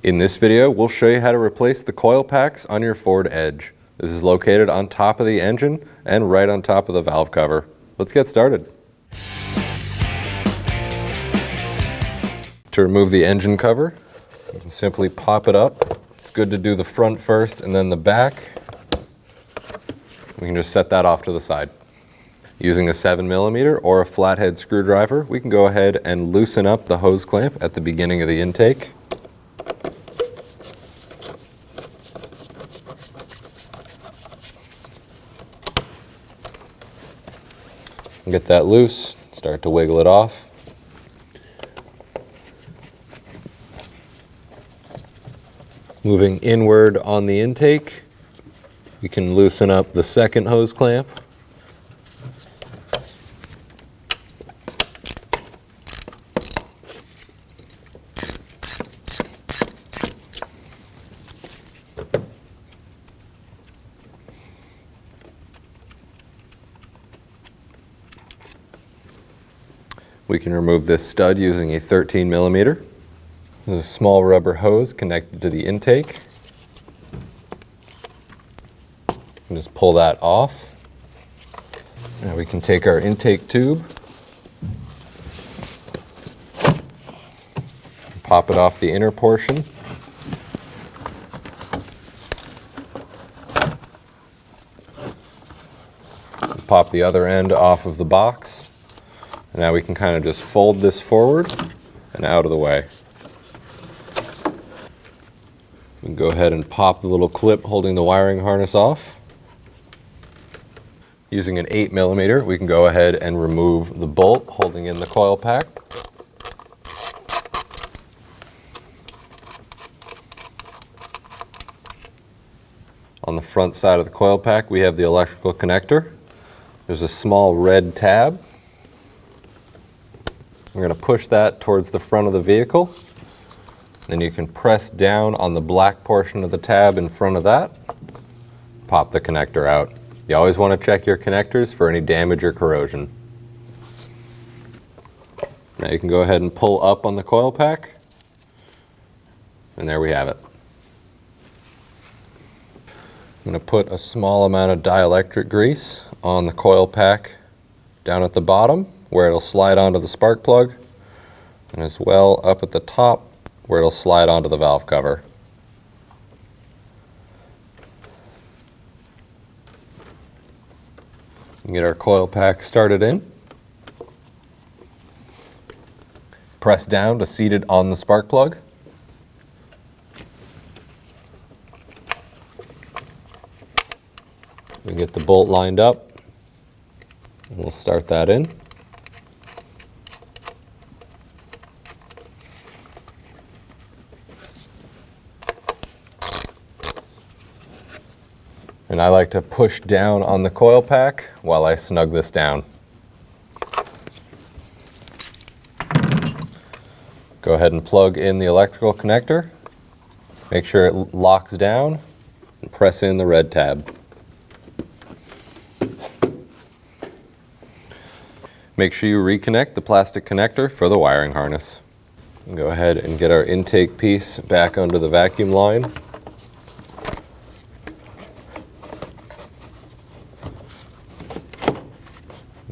In this video, we'll show you how to replace the coil packs on your Ford Edge. This is located on top of the engine and right on top of the valve cover. Let's get started. To remove the engine cover, you can simply pop it up. It's good to do the front first and then the back. We can just set that off to the side. Using a 7mm or a flathead screwdriver, we can go ahead and loosen up the hose clamp at the beginning of the intake. Get that loose, start to wiggle it off. Moving inward on the intake, we can loosen up the second hose clamp. We can remove this stud using a 13mm. There's a small rubber hose connected to the intake. And just pull that off. Now we can take our intake tube, pop it off the inner portion. Pop the other end off of the box. And now we can kind of just fold this forward and out of the way. We can go ahead and pop the little clip holding the wiring harness off. Using an 8mm, we can go ahead and remove the bolt holding in the coil pack. On the front side of the coil pack, we have the electrical connector. There's a small red tab. We're going to push that towards the front of the vehicle. Then you can press down on the black portion of the tab in front of that. Pop the connector out. You always want to check your connectors for any damage or corrosion. Now you can go ahead and pull up on the coil pack. And there we have it. I'm going to put a small amount of dielectric grease on the coil pack down at the bottom, where it'll slide onto the spark plug, and as well up at the top where it'll slide onto the valve cover. We can get our coil pack started in. Press down to seat it on the spark plug. We get the bolt lined up, and we'll start that in. And I like to push down on the coil pack while I snug this down. Go ahead and plug in the electrical connector. Make sure it locks down and press in the red tab. Make sure you reconnect the plastic connector for the wiring harness. Go ahead and get our intake piece back under the vacuum line.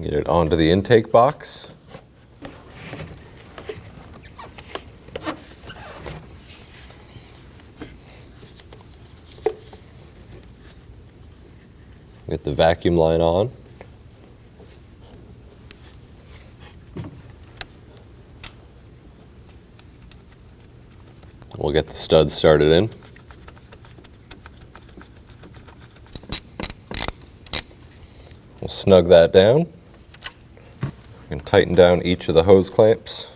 Get it onto the intake box. Get the vacuum line on. We'll get the studs started in. We'll snug that down. You can tighten down each of the hose clamps.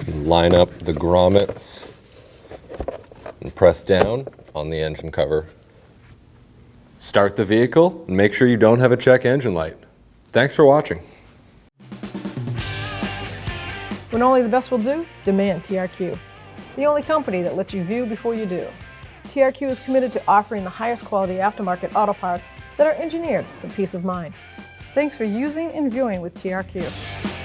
Line up the grommets and press down on the engine cover. Start the vehicle and make sure you don't have a check engine light. Thanks for watching. When only the best will do, demand TRQ. the only company that lets you view before you do. TRQ is committed to offering the highest quality aftermarket auto parts that are engineered for peace of mind. Thanks for using and viewing with TRQ.